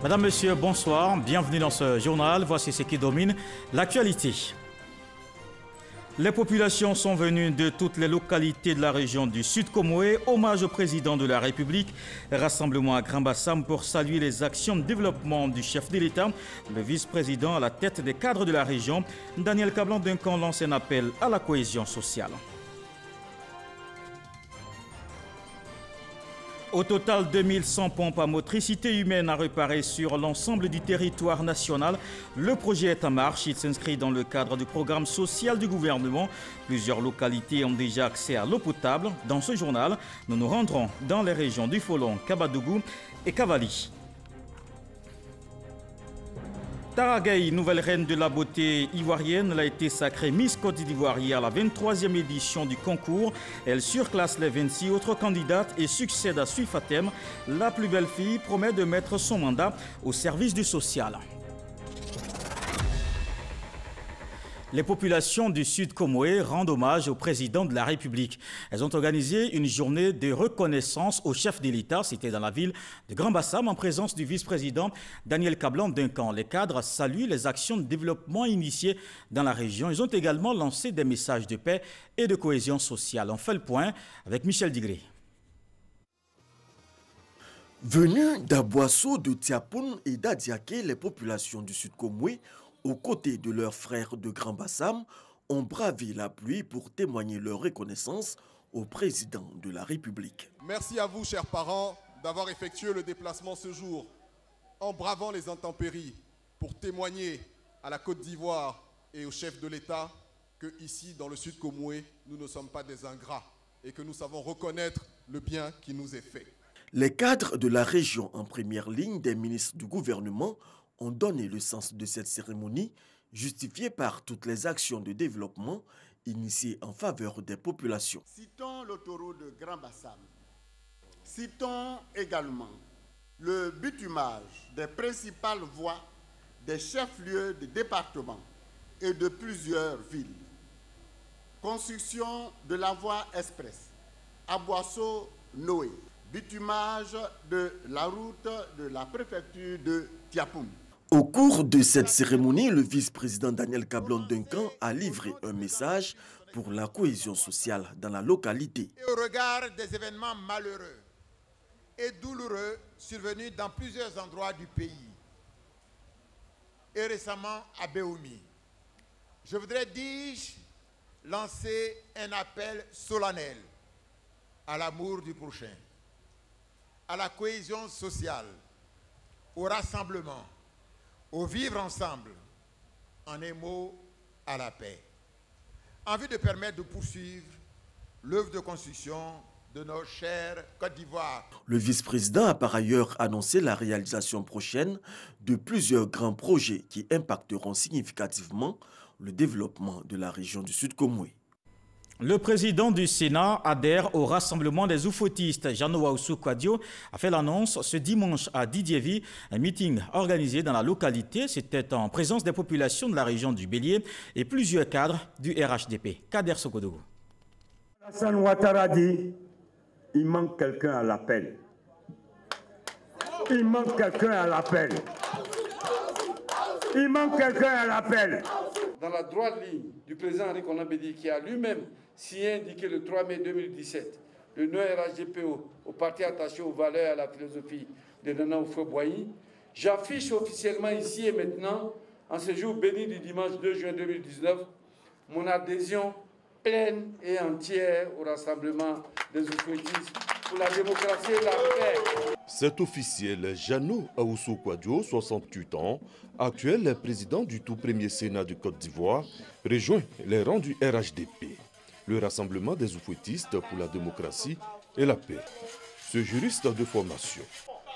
Madame, Monsieur, bonsoir. Bienvenue dans ce journal. Voici ce qui domine l'actualité. Les populations sont venues de toutes les localités de la région du Sud Comoé. Hommage au président de la République. Rassemblement à Grand Bassam pour saluer les actions de développement du chef de l'État. Le vice-président à la tête des cadres de la région, Daniel Kablan-Duncan, lance un appel à la cohésion sociale. Au total, 2100 pompes à motricité humaine à réparer sur l'ensemble du territoire national. Le projet est en marche. Il s'inscrit dans le cadre du programme social du gouvernement. Plusieurs localités ont déjà accès à l'eau potable. Dans ce journal, nous nous rendrons dans les régions du Folon, Kabadougou et Kavali. Tara Gaye, nouvelle reine de la beauté ivoirienne, elle a été sacrée Miss Côte d'Ivoire hier à la 23e édition du concours. Elle surclasse les 26 autres candidates et succède à Sui Fatem. La plus belle fille promet de mettre son mandat au service du social. Les populations du Sud Comoé rendent hommage au président de la République. Elles ont organisé une journée de reconnaissance au chef de l'État. C'était dans la ville de Grand Bassam en présence du vice-président Daniel Kablan-Duncan. Les cadres saluent les actions de développement initiées dans la région. Ils ont également lancé des messages de paix et de cohésion sociale. On fait le point avec Michel Digré. Venus d'Aboisseau, de Tiapoun et d'Adiaké, les populations du Sud Comoé, aux côtés de leurs frères de Grand Bassam, ont bravé la pluie pour témoigner leur reconnaissance au président de la République. Merci à vous, chers parents, d'avoir effectué le déplacement ce jour, en bravant les intempéries, pour témoigner à la Côte d'Ivoire et au chef de l'État que ici, dans le Sud Comoé, nous ne sommes pas des ingrats et que nous savons reconnaître le bien qui nous est fait. Les cadres de la région en première ligne des ministres du gouvernement ont donné le sens de cette cérémonie, justifiée par toutes les actions de développement initiées en faveur des populations. Citons l'autoroute de Grand Bassam. Citons également le bitumage des principales voies des chefs-lieux de département et de plusieurs villes. Construction de la voie express Aboisseau-Noé. Bitumage de la route de la préfecture de Tiapoum. Au cours de cette cérémonie, le vice-président Daniel Kablan-Duncan a livré un message pour la cohésion sociale dans la localité. Et au regard des événements malheureux et douloureux survenus dans plusieurs endroits du pays, et récemment à Béoumi, je voudrais, lancer un appel solennel à l'amour du prochain, à la cohésion sociale, au rassemblement, au vivre ensemble, en un mot, à la paix, en vue de permettre de poursuivre l'œuvre de construction de nos chères Côte d'Ivoire. Le vice-président a par ailleurs annoncé la réalisation prochaine de plusieurs grands projets qui impacteront significativement le développement de la région du Sud Comoé. Le président du Sénat adhère au rassemblement des oufouettistes. Jeannot Waoussou Kwadio a fait l'annonce ce dimanche à Didiévi, un meeting organisé dans la localité. C'était en présence des populations de la région du Bélier et plusieurs cadres du RHDP. Kader Sokodougou. Hassan Ouattara dit, il manque quelqu'un à l'appel. Il manque quelqu'un à l'appel. Il manque quelqu'un à l'appel. Dans la droite ligne du président Henri Konan Bédié, qui a lui-même signé indiqué le 3 mai 2017 le non-RHDP au parti attaché aux valeurs et à la philosophie de Nana Oufoué-Boigny, j'affiche officiellement ici et maintenant, en ce jour béni du dimanche 2 juin 2019, mon adhésion pleine et entière au rassemblement des oufouettistes pour la démocratie et la paix. Cet officiel, Jeannot Waoussou Kwadio, 68 ans, actuel président du tout premier Sénat de Côte d'Ivoire, rejoint les rangs du RHDP, le rassemblement des oufouettistes pour la démocratie et la paix. Ce juriste de formation,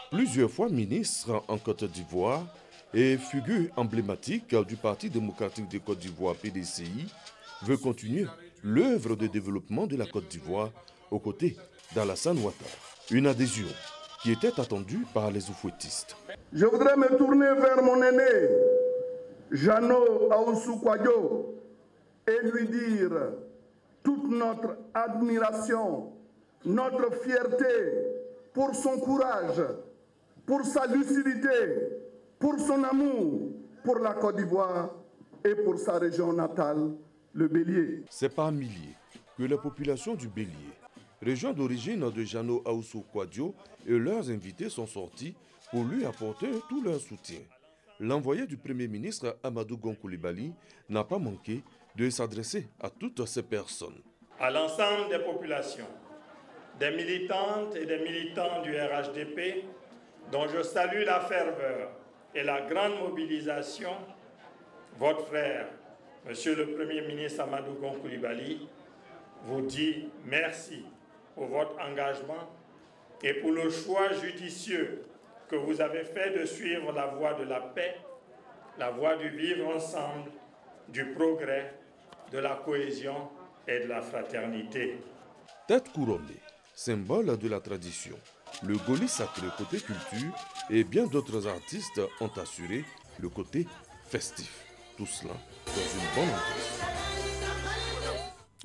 plusieurs fois ministre en Côte d'Ivoire et figure emblématique du Parti démocratique de Côte d'Ivoire, PDCI, veut continuer l'œuvre de développement de la Côte d'Ivoire aux côtés d'Alassane Ouattara. Une adhésion qui était attendue par les oufouettistes. Je voudrais me tourner vers mon aîné, Jeannot Waoussou Kwadio, et lui dire toute notre admiration, notre fierté pour son courage, pour sa lucidité, pour son amour pour la Côte d'Ivoire et pour sa région natale, le Bélier. C'est par milliers que la population du Bélier, région d'origine de Jano Ahoussou Kouadio, et leurs invités sont sortis pour lui apporter tout leur soutien. L'envoyé du Premier ministre Amadou Gon Coulibaly n'a pas manqué de s'adresser à toutes ces personnes. À l'ensemble des populations, des militantes et des militants du RHDP, dont je salue la ferveur et la grande mobilisation, votre frère, Monsieur le Premier ministre Amadou Gon Coulibaly, vous dit merci pour votre engagement et pour le choix judicieux que vous avez fait de suivre la voie de la paix, la voie du vivre ensemble, du progrès, de la cohésion et de la fraternité. Tête couronnée, symbole de la tradition, le Goli sacré côté culture et bien d'autres artistes ont assuré le côté festif. Tout cela dans une bonne ambiance.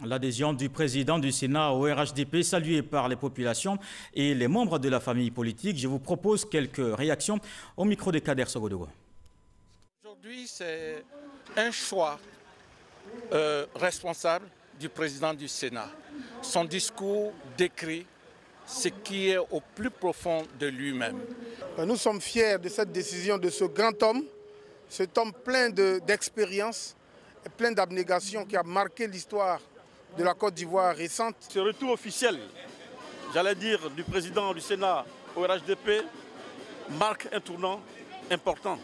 L'adhésion du président du Sénat au RHDP, saluée par les populations et les membres de la famille politique. Je vous propose quelques réactions au micro de Kader Sogodogo. Aujourd'hui, c'est un choix responsable du président du Sénat. Son discours décrit ce qui est au plus profond de lui-même. Nous sommes fiers de cette décision de ce grand homme, cet homme plein d'expérience et plein d'abnégation qui a marqué l'histoire de la Côte d'Ivoire récente. Ce retour officiel, j'allais dire, du président du Sénat au RHDP marque un tournant important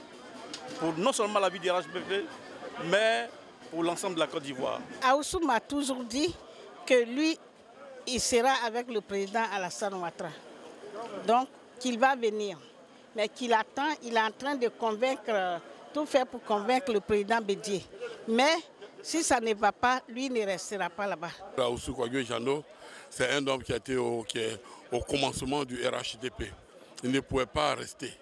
pour non seulement la vie du RHDP, mais pour l'ensemble de la Côte d'Ivoire. Ahoussou m'a toujours dit que lui, il sera avec le président Alassane Ouattara. Donc, qu'il va venir. Mais qu'il attend, il est en train de convaincre, tout faire pour convaincre le président Bédié. Mais si ça ne va pas, lui ne restera pas là-bas. Ahoussou Kouadio Jano, c'est un homme qui est au commencement du RHDP. Il ne pouvait pas rester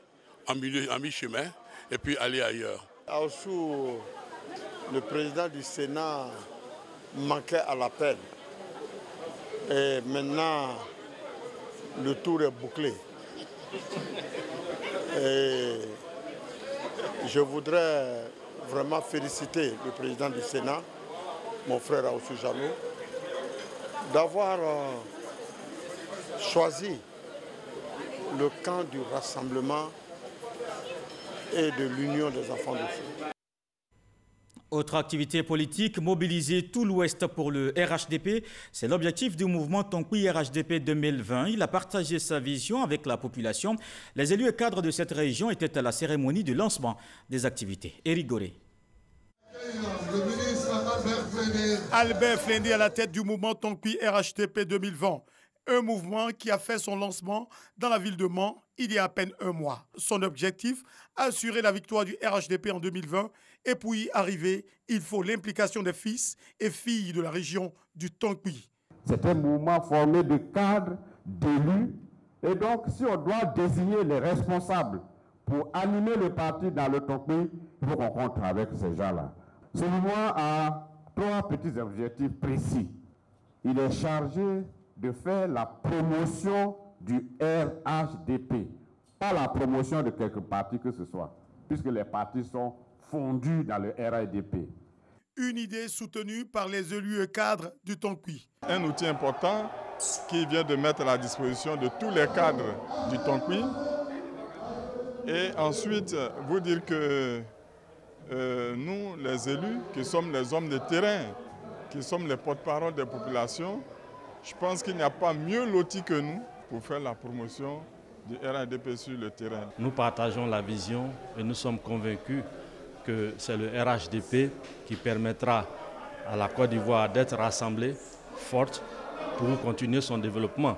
à mi-chemin et puis aller ailleurs. Ahoussou, le président du Sénat, manquait à l'appel. Et maintenant, le tour est bouclé. Et je voudrais vraiment féliciter le président du Sénat, mon frère Ahoussou Jano, d'avoir choisi le camp du rassemblement et de l'union des enfants du feu. Autre activité politique, mobiliser tout l'Ouest pour le RHDP. C'est l'objectif du mouvement Tonkoui RHDP 2020. Il a partagé sa vision avec la population. Les élus et cadres de cette région étaient à la cérémonie du lancement des activités. Éric Goré. Albert Flendé à la tête du mouvement Tonkoui RHDP 2020. Un mouvement qui a fait son lancement dans la ville de Mans il y a à peine un mois. Son objectif, assurer la victoire du RHDP en 2020. Et pour y arriver, il faut l'implication des fils et filles de la région du Tonkoui. C'est un mouvement formé de cadres, d'élus. Et donc, si on doit désigner les responsables pour animer le parti dans le Tonkoui, il faut qu'on compte avec ces gens-là. Ce mouvement a 3 petits objectifs précis. Il est chargé de faire la promotion du RHDP, pas la promotion de quelque parti que ce soit, puisque les partis sont fondus dans le RHDP. Une idée soutenue par les élus et cadres du Tonkoui. Un outil important qui vient de mettre à la disposition de tous les cadres du Tonkoui. Et ensuite, vous dire que nous, les élus, qui sommes les hommes de terrain, qui sommes les porte-parole des populations, je pense qu'il n'y a pas mieux loti que nous pour faire la promotion du RHDP sur le terrain. Nous partageons la vision et nous sommes convaincus que c'est le RHDP qui permettra à la Côte d'Ivoire d'être rassemblée, forte, pour continuer son développement.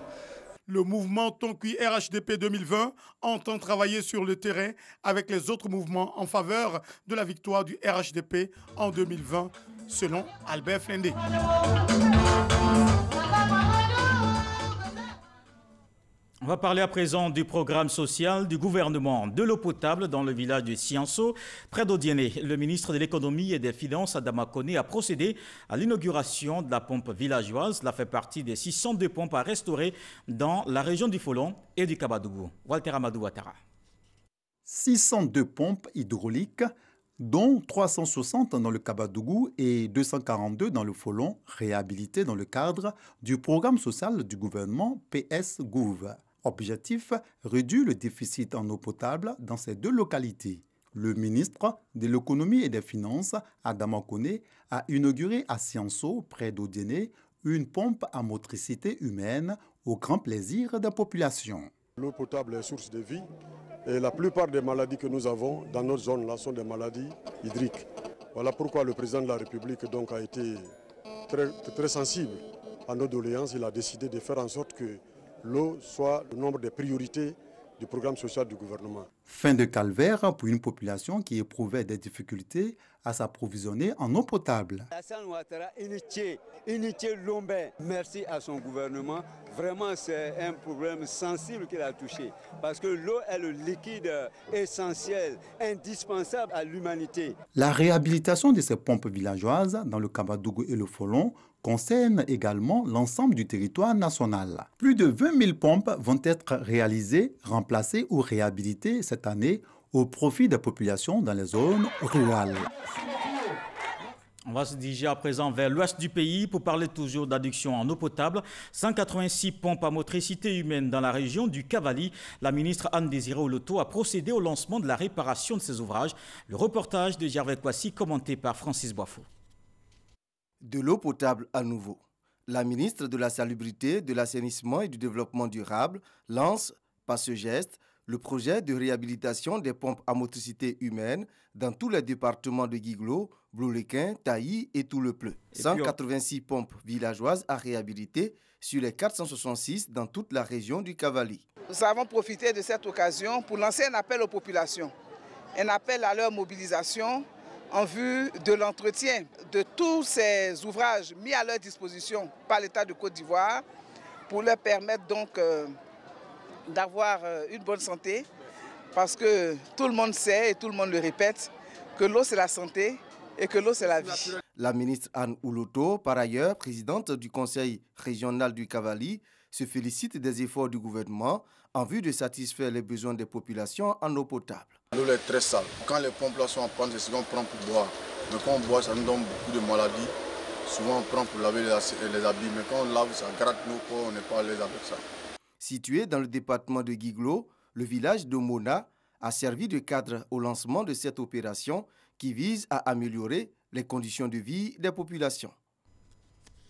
Le mouvement Tonkoui RHDP 2020 entend travailler sur le terrain avec les autres mouvements en faveur de la victoire du RHDP en 2020, selon Albert Flendé. On va parler à présent du programme social du gouvernement de l'eau potable dans le village de Sianso, près d'Odiéné. Le ministre de l'économie et des finances, Adama Koné, a procédé à l'inauguration de la pompe villageoise. Cela fait partie des 602 pompes à restaurer dans la région du Folon et du Kabadougou. Walter Amadou Ouattara. 602 pompes hydrauliques, dont 360 dans le Kabadougou et 242 dans le Folon, réhabilitées dans le cadre du programme social du gouvernement PS-Gouv. Objectif, réduire le déficit en eau potable dans ces deux localités. Le ministre de l'économie et des finances, Adama Kone, a inauguré à Sianso, près d'Odiéné, une pompe à motricité humaine au grand plaisir des populations. L'eau potable est source de vie et la plupart des maladies que nous avons dans notre zone là sont des maladies hydriques. Voilà pourquoi le président de la République donc a été très sensible à nos doléances. Il a décidé de faire en sorte que l'eau soit le nombre des priorités du programme social du gouvernement. Fin de calvaire pour une population qui éprouvait des difficultés à s'approvisionner en eau potable. Alassane Ouattara, merci à son gouvernement. Vraiment, c'est un problème sensible qu'il a touché. Parce que l'eau est le liquide essentiel, indispensable à l'humanité. La réhabilitation de ces pompes villageoises dans le Kabadougou et le Folon concerne également l'ensemble du territoire national. Plus de 20 000 pompes vont être réalisées, remplacées ou réhabilitées cette année au profit des populations dans les zones rurales. On va se diriger à présent vers l'ouest du pays pour parler toujours d'adduction en eau potable. 186 pompes à motricité humaine dans la région du Cavali. La ministre Anne-Désirée Oloto a procédé au lancement de la réparation de ces ouvrages. Le reportage de Gervais Kwasi commenté par Francis Boifou. De l'eau potable à nouveau. La ministre de la Salubrité, de l'Assainissement et du Développement durable lance, par ce geste, le projet de réhabilitation des pompes à motricité humaine dans tous les départements de Guiglo, Bloulequin, Tailly et tout le Pleu. 186 pompes villageoises à réhabiliter sur les 466 dans toute la région du Cavali. Nous avons profité de cette occasion pour lancer un appel aux populations, un appel à leur mobilisation en vue de l'entretien de tous ces ouvrages mis à leur disposition par l'État de Côte d'Ivoire pour leur permettre donc d'avoir une bonne santé, parce que tout le monde sait et tout le monde le répète que l'eau c'est la santé et que l'eau c'est la vie. La ministre Anne Oloto, par ailleurs présidente du conseil régional du Cavali, se félicite des efforts du gouvernement en vue de satisfaire les besoins des populations en eau potable. L'eau est très sale. Quand les pompes là sont en panne, c'est ce qu'on prend pour boire. Mais quand on boit, ça nous donne beaucoup de maladies. Souvent on prend pour laver les habits, mais quand on lave, ça gratte nos corps, on n'est pas à l'aise avec ça. Situé dans le département de Guiglo, le village de Mona a servi de cadre au lancement de cette opération qui vise à améliorer les conditions de vie des populations.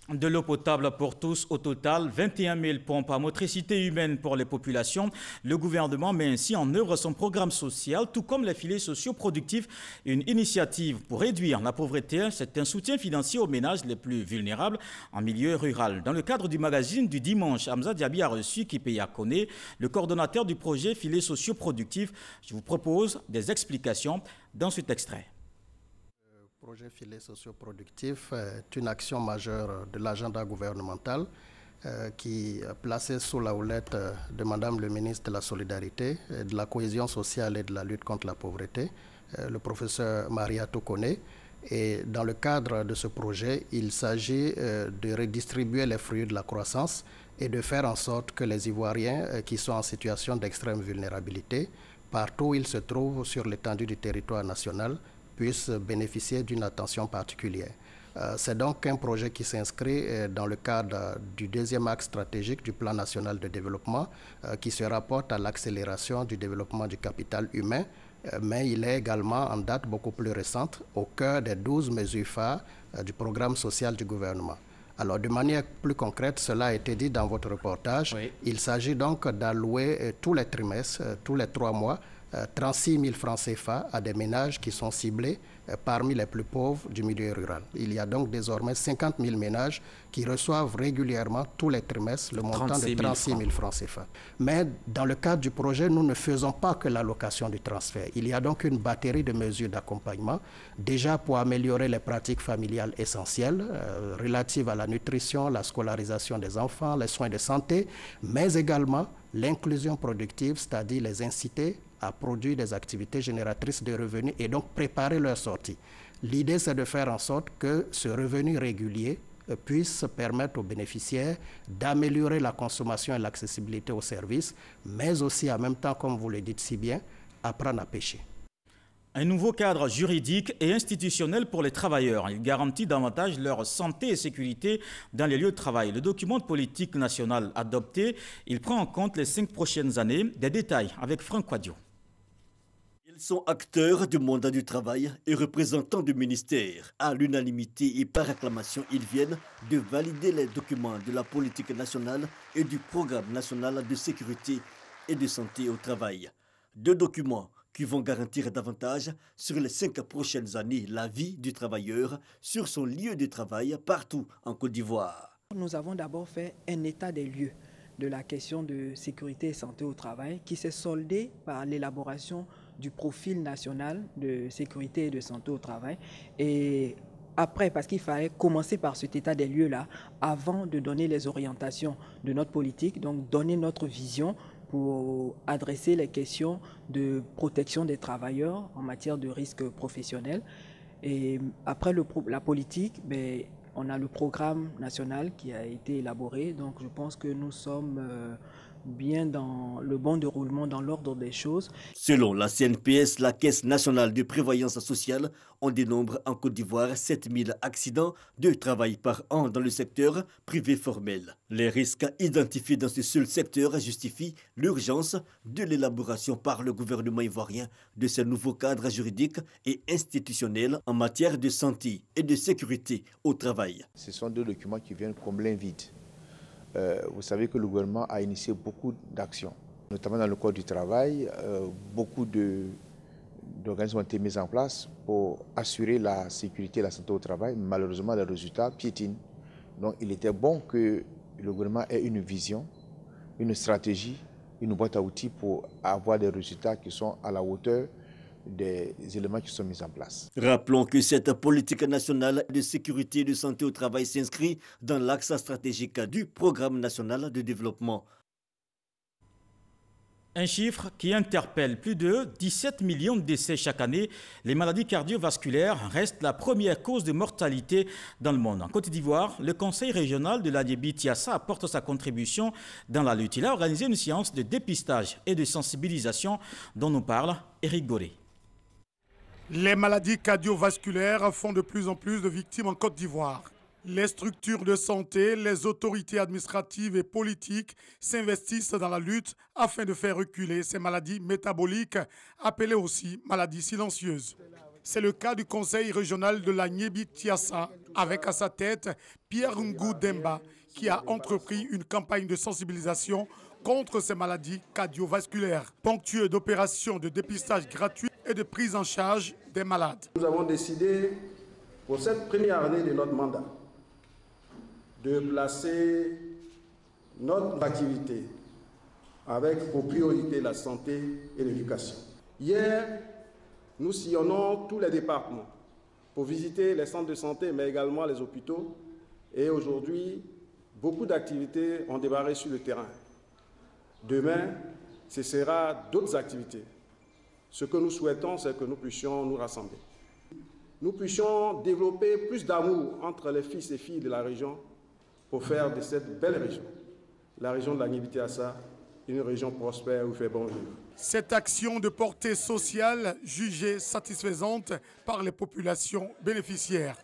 De l'eau potable pour tous, au total 21 000 pompes à motricité humaine pour les populations. Le gouvernement met ainsi en œuvre son programme social, tout comme les filets socioproductifs. Une initiative pour réduire la pauvreté, c'est un soutien financier aux ménages les plus vulnérables en milieu rural. Dans le cadre du magazine du dimanche, Hamza Diaby a reçu Kipeya Kone, le coordonnateur du projet filets socioproductifs. Je vous propose des explications dans cet extrait. Le projet filet socioproductif est une action majeure de l'agenda gouvernemental qui est placée sous la houlette de Madame le ministre de la Solidarité, de la Cohésion sociale et de la lutte contre la pauvreté, le professeur Maria Tokone. Et dans le cadre de ce projet, il s'agit de redistribuer les fruits de la croissance et de faire en sorte que les Ivoiriens qui sont en situation d'extrême vulnérabilité, partout où ils se trouvent sur l'étendue du territoire national, puissent bénéficier d'une attention particulière. C'est donc un projet qui s'inscrit dans le cadre du deuxième axe stratégique du Plan national de développement qui se rapporte à l'accélération du développement du capital humain, mais il est également en date beaucoup plus récente au cœur des 12 mesures phares du programme social du gouvernement. Alors, de manière plus concrète, cela a été dit dans votre reportage, oui. Il s'agit donc d'allouer tous les trimestres, tous les 3 mois, 36 000 francs CFA à des ménages qui sont ciblés parmi les plus pauvres du milieu rural. Il y a donc désormais 50 000 ménages qui reçoivent régulièrement tous les trimestres le montant de 36 000 francs CFA. Mais dans le cadre du projet, nous ne faisons pas que l'allocation du transfert. Il y a donc une batterie de mesures d'accompagnement, déjà pour améliorer les pratiques familiales essentielles relatives à la nutrition, la scolarisation des enfants, les soins de santé, mais également l'inclusion productive, c'est-à-dire les inciter à produire des activités génératrices de revenus et donc préparer leur sortie. L'idée, c'est de faire en sorte que ce revenu régulier puisse permettre aux bénéficiaires d'améliorer la consommation et l'accessibilité aux services, mais aussi en même temps, comme vous le dites si bien, apprendre à pêcher. Un nouveau cadre juridique et institutionnel pour les travailleurs. Il garantit davantage leur santé et sécurité dans les lieux de travail. Le document de politique nationale adopté, il prend en compte les 5 prochaines années. Des détails avec Franck Quadio. Ils sont acteurs du mandat du travail et représentants du ministère. À l'unanimité et par acclamation, ils viennent de valider les documents de la politique nationale et du programme national de sécurité et de santé au travail. 2 documents qui vont garantir davantage sur les 5 prochaines années la vie du travailleur sur son lieu de travail partout en Côte d'Ivoire. Nous avons d'abord fait un état des lieux de la question de sécurité et santé au travail qui s'est soldé par l'élaboration du profil national de sécurité et de santé au travail. Et après, parce qu'il fallait commencer par cet état des lieux-là avant de donner les orientations de notre politique, donc donner notre vision pour adresser les questions de protection des travailleurs en matière de risques professionnels. Et après la politique, on a le programme national qui a été élaboré. Donc je pense que nous sommes bien dans le bon déroulement, dans l'ordre des choses. Selon la CNPS, la Caisse nationale de prévoyance sociale, on dénombre en Côte d'Ivoire 7000 accidents de travail par an dans le secteur privé formel. Les risques identifiés dans ce seul secteur justifient l'urgence de l'élaboration par le gouvernement ivoirien de ce nouveau cadre juridique et institutionnel en matière de santé et de sécurité au travail. Ce sont 2 documents qui viennent combler un vide. Vous savez que le gouvernement a initié beaucoup d'actions, notamment dans le code du travail. Beaucoup d'organismes ont été mis en place pour assurer la sécurité et la santé au travail. Malheureusement, les résultats piétinent. Donc il était bon que le gouvernement ait une vision, une stratégie, une boîte à outils pour avoir des résultats qui sont à la hauteur des éléments qui sont mis en place. Rappelons que cette politique nationale de sécurité et de santé au travail s'inscrit dans l'axe stratégique du programme national de développement. Un chiffre qui interpelle: plus de 17 millions de décès chaque année. Les maladies cardiovasculaires restent la première cause de mortalité dans le monde. En Côte d'Ivoire, le Conseil régional de l'Aniébi-Tiassa apporte sa contribution dans la lutte. Il a organisé une séance de dépistage et de sensibilisation dont nous parle Éric Goré. Les maladies cardiovasculaires font de plus en plus de victimes en Côte d'Ivoire. Les structures de santé, les autorités administratives et politiques s'investissent dans la lutte afin de faire reculer ces maladies métaboliques, appelées aussi maladies silencieuses. C'est le cas du Conseil régional de l'Aniébi-Tiassa, avec à sa tête Pierre Ngou Demba, qui a entrepris une campagne de sensibilisation contre ces maladies cardiovasculaires, ponctuée d'opérations de dépistage gratuit et de prise en charge des malades. Nous avons décidé, pour cette première année de notre mandat, de placer notre activité avec pour priorité la santé et l'éducation. Hier, nous sillonnons tous les départements pour visiter les centres de santé, mais également les hôpitaux. Et aujourd'hui, beaucoup d'activités ont démarré sur le terrain. Demain, ce sera d'autres activités. Ce que nous souhaitons, c'est que nous puissions nous rassembler. Nous puissions développer plus d'amour entre les fils et filles de la région pour faire de cette belle région, la région de l'Aniébi-Tiassa, une région prospère où il fait bon vivre. Cette action de portée sociale jugée satisfaisante par les populations bénéficiaires.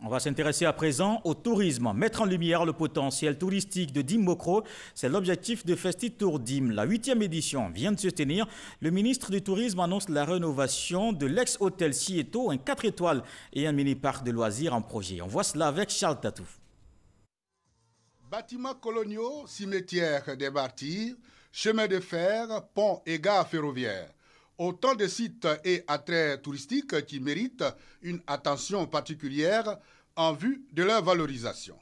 On va s'intéresser à présent au tourisme. Mettre en lumière le potentiel touristique de Dimbokro, c'est l'objectif de Festi-Tour Dim. La 8e édition vient de se tenir. Le ministre du Tourisme annonce la rénovation de l'ex-hôtel Sieto, un 4 étoiles et un mini-parc de loisirs en projet. On voit cela avec Charles Tatou. Bâtiments coloniaux, cimetières des martyrs, chemins de fer, ponts et gares ferroviaires. Autant de sites et attraits touristiques qui méritent une attention particulière en vue de leur valorisation.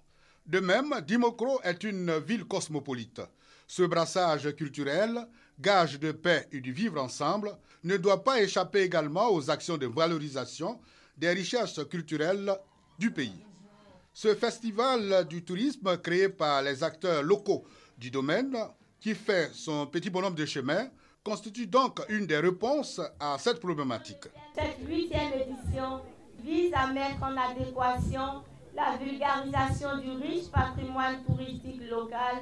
De même, Dimbokro est une ville cosmopolite. Ce brassage culturel, gage de paix et du vivre ensemble, ne doit pas échapper également aux actions de valorisation des richesses culturelles du pays. Ce festival du tourisme créé par les acteurs locaux du domaine, qui fait son petit bonhomme de chemin, constitue donc une des réponses à cette problématique. Cette 8e édition vise à mettre en adéquation la vulgarisation du riche patrimoine touristique local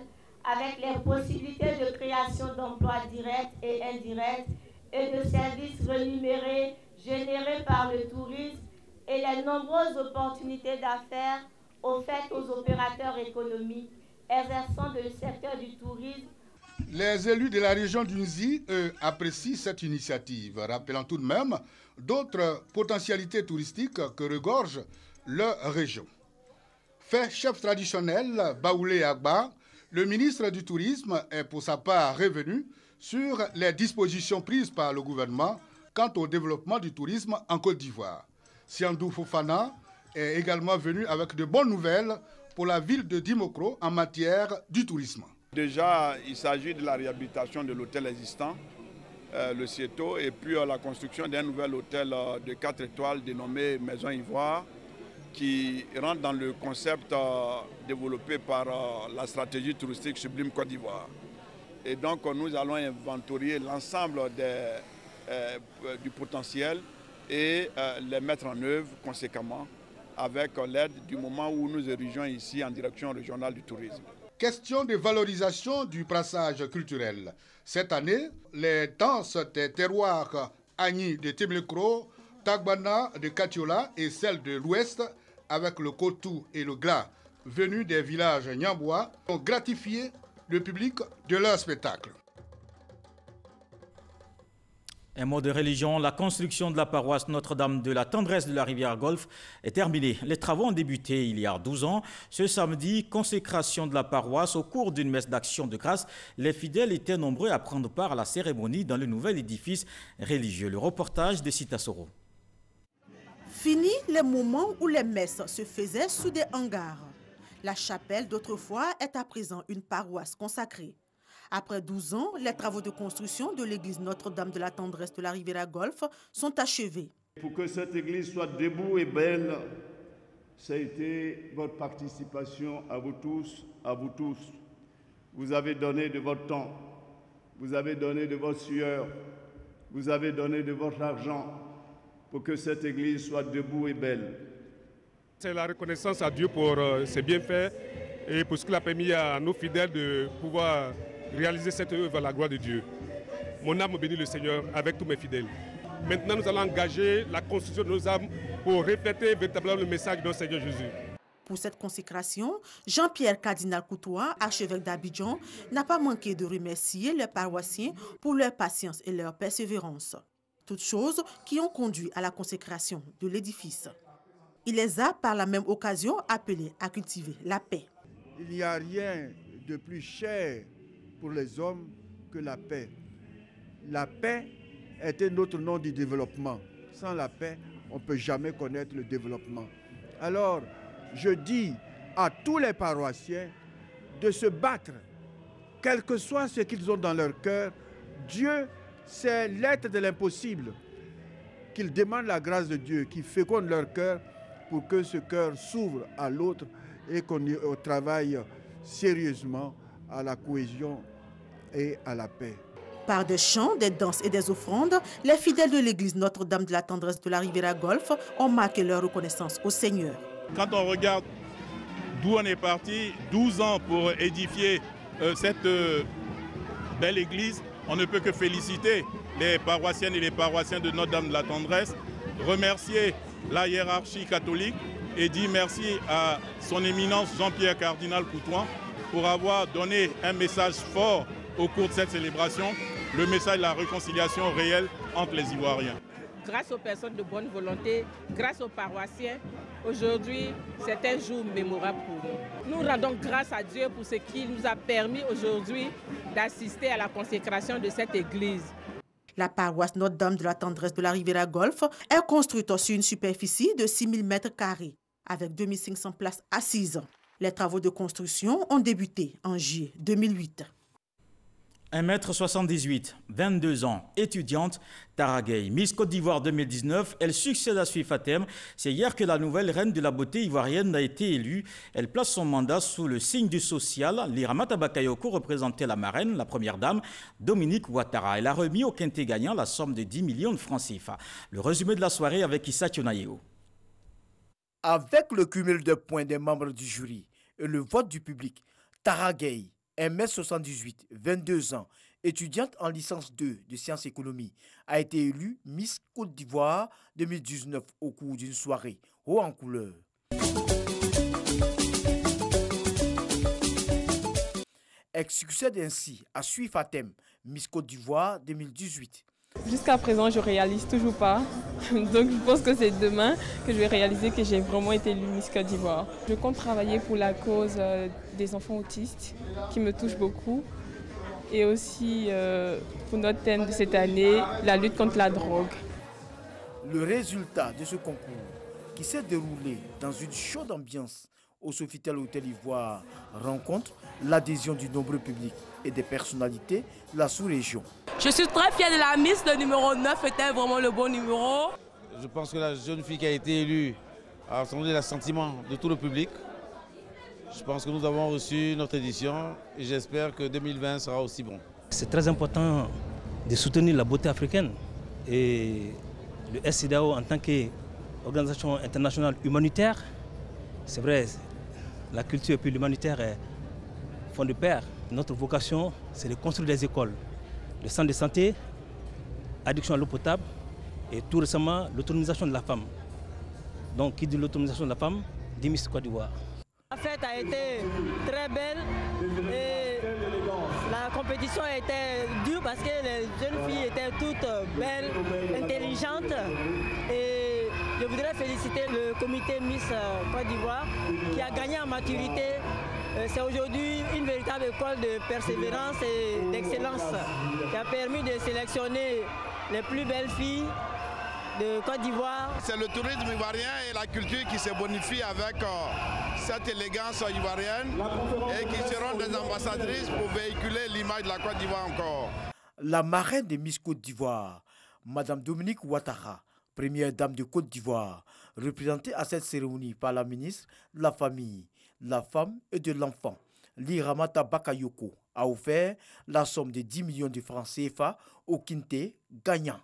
avec les possibilités de création d'emplois directs et indirects et de services rémunérés générés par le tourisme et les nombreuses opportunités d'affaires offertes aux opérateurs économiques exerçant dans le secteur du tourisme. Les élus de la région d'Unzi, eux, apprécient cette initiative, rappelant tout de même d'autres potentialités touristiques que regorge leur région. Fait chef traditionnel, Baoulé Agba, le ministre du Tourisme est pour sa part revenu sur les dispositions prises par le gouvernement quant au développement du tourisme en Côte d'Ivoire. Siandou Fofana est également venu avec de bonnes nouvelles pour la ville de Dimokro en matière du tourisme. Déjà, il s'agit de la réhabilitation de l'hôtel existant, le Cieto, et puis la construction d'un nouvel hôtel de 4 étoiles dénommé Maison Ivoire, qui rentre dans le concept développé par la stratégie touristique Sublime Côte d'Ivoire. Et donc nous allons inventorier l'ensemble du potentiel et les mettre en œuvre conséquemment avec l'aide du moment où nous érigeons ici en direction régionale du tourisme. Question de valorisation du brassage culturel. Cette année, les danses des terroirs Agni de Temlecro, Tagbana de Katiola et celles de l'Ouest avec le Kotou et le Gla venus des villages Nyambois ont gratifié le public de leur spectacle. Un mot de religion, la construction de la paroisse Notre-Dame de la Tendresse de la Rivière Golfe est terminée. Les travaux ont débuté il y a 12 ans. Ce samedi, consécration de la paroisse au cours d'une messe d'action de grâce. Les fidèles étaient nombreux à prendre part à la cérémonie dans le nouvel édifice religieux. Le reportage de Sita Soro. Fini les moments où les messes se faisaient sous des hangars. La chapelle d'autrefois est à présent une paroisse consacrée. Après 12 ans, les travaux de construction de l'église Notre-Dame de la Tendresse de la Riviera Golfe sont achevés. Pour que cette église soit debout et belle, ça a été votre participation à vous tous, à vous tous. Vous avez donné de votre temps, vous avez donné de votre sueur, vous avez donné de votre argent pour que cette église soit debout et belle. C'est la reconnaissance à Dieu pour ses bienfaits et pour ce qu'il a permis à nos fidèles de pouvoir réaliser cette œuvre à la gloire de Dieu. Mon âme bénit le Seigneur avec tous mes fidèles. Maintenant, nous allons engager la construction de nos âmes pour refléter véritablement le message de notre Seigneur Jésus. Pour cette consécration, Jean-Pierre Cardinal Coutois, archevêque d'Abidjan, n'a pas manqué de remercier les paroissiens pour leur patience et leur persévérance. Toutes choses qui ont conduit à la consécration de l'édifice. Il les a par la même occasion appelés à cultiver la paix. Il n'y a rien de plus cher pour les hommes que la paix. La paix est un autre nom du développement. Sans la paix, on ne peut jamais connaître le développement. Alors, je dis à tous les paroissiens de se battre, quel que soit ce qu'ils ont dans leur cœur. Dieu, c'est l'être de l'impossible. Qu'ils demandent la grâce de Dieu, qui féconde leur cœur pour que ce cœur s'ouvre à l'autre et qu'on travaille sérieusement à la cohésion et à la paix. Par des chants, des danses et des offrandes, les fidèles de l'église Notre-Dame de la Tendresse de la Riviera Golfe ont marqué leur reconnaissance au Seigneur. Quand on regarde d'où on est parti, 12 ans pour édifier cette belle église, on ne peut que féliciter les paroissiennes et les paroissiens de Notre-Dame de la Tendresse, remercier la hiérarchie catholique et dire merci à son éminence Jean-Pierre Cardinal Coutois pour avoir donné un message fort au cours de cette célébration, le message de la réconciliation réelle entre les Ivoiriens. Grâce aux personnes de bonne volonté, grâce aux paroissiens, aujourd'hui, c'est un jour mémorable pour nous. Nous rendons grâce à Dieu pour ce qu'il nous a permis aujourd'hui d'assister à la consécration de cette église. La paroisse Notre-Dame de la Tendresse de la Riviera Golfe est construite sur une superficie de 6000 m², avec 2500 places assises. Les travaux de construction ont débuté en juillet 2008. 1,78 m, 22 ans, étudiante, Tara Gueye, Miss Côte d'Ivoire 2019, elle succède à Sui Fatem. C'est hier que la nouvelle reine de la beauté ivoirienne a été élue. Elle place son mandat sous le signe du social. Liramata Bakayoko représentait la marraine, la première dame, Dominique Ouattara. Elle a remis au quintet gagnant la somme de 10 millions de francs CFA. Le résumé de la soirée avec Issa Tionayeo. Avec le cumul de points des membres du jury et le vote du public, Tara Gueye, 1,78 m, 22 ans, étudiante en licence 2 de sciences économie, a été élue Miss Côte d'Ivoire 2019 au cours d'une soirée haut en couleur. Elle succède ainsi à Sui Fatem, Miss Côte d'Ivoire 2018. Jusqu'à présent, je ne réalise toujours pas. Donc je pense que c'est demain que je vais réaliser que j'ai vraiment été élue Miss Côte d'Ivoire. Je compte travailler pour la cause des enfants autistes qui me touche beaucoup. Et aussi pour notre thème de cette année, la lutte contre la drogue. Le résultat de ce concours, qui s'est déroulé dans une chaude ambiance au Sofitel Hôtel Ivoire, rencontre l'adhésion du nombreux public et des personnalités de la sous-région. Je suis très fière de la Miss, le numéro 9 était vraiment le bon numéro. Je pense que la jeune fille qui a été élue a rassemblé l'assentiment de tout le public. Je pense que nous avons reçu notre édition et j'espère que 2020 sera aussi bon. C'est très important de soutenir la beauté africaine et le SCDAO en tant qu'organisation internationale humanitaire, c'est vrai, la culture et puis l'humanitaire font de pair. Notre vocation, c'est de construire des écoles, des centres de santé, addiction à l'eau potable et tout récemment l'autonomisation de la femme. Donc, qui dit l'autonomisation de la femme, dit Miss Côte d'Ivoire. La fête a été très belle et la compétition était dure parce que les jeunes filles étaient toutes belles, intelligentes. Et je voudrais féliciter le comité Miss Côte d'Ivoire qui a gagné en maturité. C'est aujourd'hui une véritable école de persévérance et d'excellence qui a permis de sélectionner les plus belles filles de Côte d'Ivoire. C'est le tourisme ivoirien et la culture qui se bonifient avec cette élégance ivoirienne et qui seront des ambassadrices pour véhiculer l'image de la Côte d'Ivoire encore. La marraine de Miss Côte d'Ivoire, Madame Dominique Ouattara, première dame de Côte d'Ivoire, représentée à cette cérémonie par la ministre de la Famille, de la Femme et de l'Enfant, Liramata Bakayoko, a offert la somme de 10 millions de francs CFA au quintet gagnant.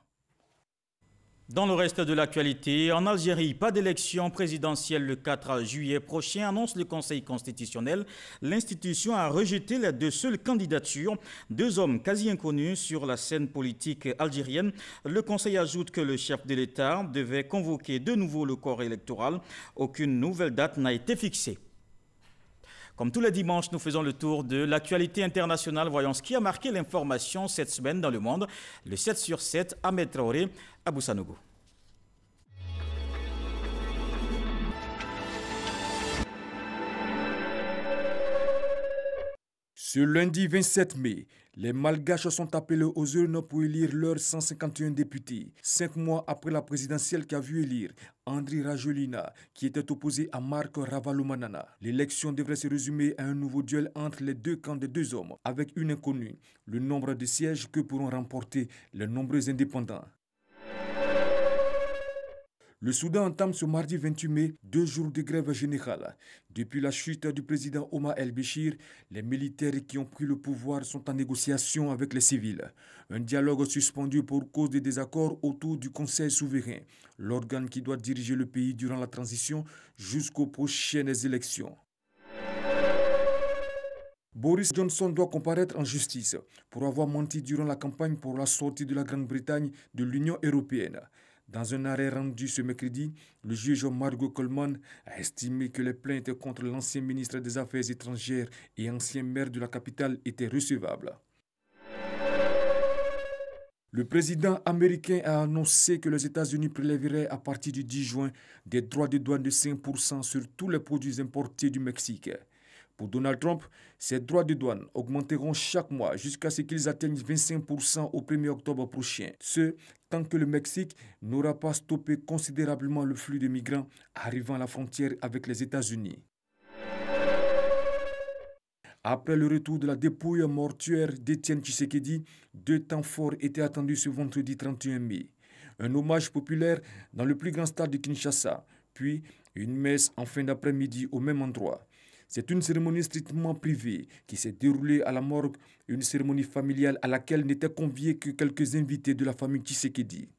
Dans le reste de l'actualité, en Algérie, pas d'élection présidentielle le 4 juillet prochain, annonce le Conseil constitutionnel. L'institution a rejeté les deux seules candidatures, deux hommes quasi inconnus sur la scène politique algérienne. Le Conseil ajoute que le chef de l'État devait convoquer de nouveau le corps électoral. Aucune nouvelle date n'a été fixée. Comme tous les dimanches, nous faisons le tour de l'actualité internationale. Voyons ce qui a marqué l'information cette semaine dans le monde. Le 7 sur 7, Ahmed Traoré, Abou Sanogo. Ce lundi 27 mai, les Malgaches sont appelés aux urnes pour élire leurs 151 députés, 5 mois après la présidentielle qui a vu élire Andry Rajoelina, qui était opposé à Marc Ravalomanana. L'élection devrait se résumer à un nouveau duel entre les deux camps des deux hommes, avec une inconnue, le nombre de sièges que pourront remporter les nombreux indépendants. Le Soudan entame ce mardi 28 mai 2 jours de grève générale. Depuis la chute du président Omar el-Béchir, les militaires qui ont pris le pouvoir sont en négociation avec les civils. Un dialogue suspendu pour cause des désaccords autour du Conseil souverain, l'organe qui doit diriger le pays durant la transition jusqu'aux prochaines élections. Boris Johnson doit comparaître en justice pour avoir menti durant la campagne pour la sortie de la Grande-Bretagne de l'Union européenne. Dans un arrêt rendu ce mercredi, le juge Margot Coleman a estimé que les plaintes contre l'ancien ministre des Affaires étrangères et ancien maire de la capitale étaient recevables. Le président américain a annoncé que les États-Unis prélèveraient à partir du 10 juin des droits de douane de 5% sur tous les produits importés du Mexique. Pour Donald Trump, ces droits de douane augmenteront chaque mois jusqu'à ce qu'ils atteignent 25% au 1er octobre prochain. Ce, tant que le Mexique n'aura pas stoppé considérablement le flux de migrants arrivant à la frontière avec les États-Unis. Après le retour de la dépouille mortuaire d'Étienne Tshisekedi, 2 temps forts étaient attendus ce vendredi 31 mai. Un hommage populaire dans le plus grand stade de Kinshasa, puis une messe en fin d'après-midi au même endroit. C'est une cérémonie strictement privée qui s'est déroulée à la morgue, une cérémonie familiale à laquelle n'étaient conviés que quelques invités de la famille Tshisekedi.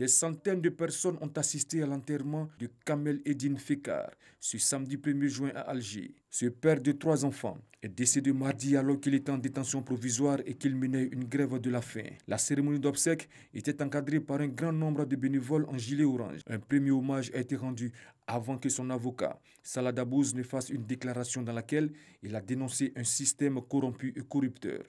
Des centaines de personnes ont assisté à l'enterrement de Kamel Eddine Fekar ce samedi 1er juin à Alger. Ce père de 3 enfants est décédé mardi alors qu'il était en détention provisoire et qu'il menait une grève de la faim. La cérémonie d'obsèques était encadrée par un grand nombre de bénévoles en gilet orange. Un premier hommage a été rendu avant que son avocat, Salah Dabouz, ne fasse une déclaration dans laquelle il a dénoncé un système corrompu et corrupteur.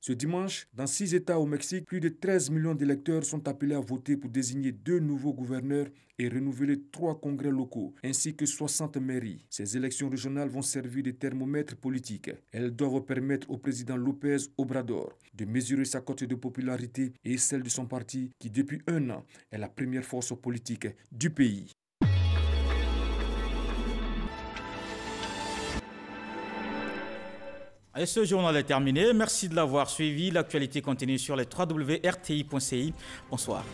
Ce dimanche, dans 6 États au Mexique, plus de 13 millions d'électeurs sont appelés à voter pour désigner 2 nouveaux gouverneurs et renouveler 3 congrès locaux, ainsi que 60 mairies. Ces élections régionales vont servir de thermomètre politique. Elles doivent permettre au président López Obrador de mesurer sa cote de popularité et celle de son parti, qui depuis 1 an est la première force politique du pays. Et ce journal est terminé. Merci de l'avoir suivi. L'actualité continue sur les www.rti.ci. Bonsoir.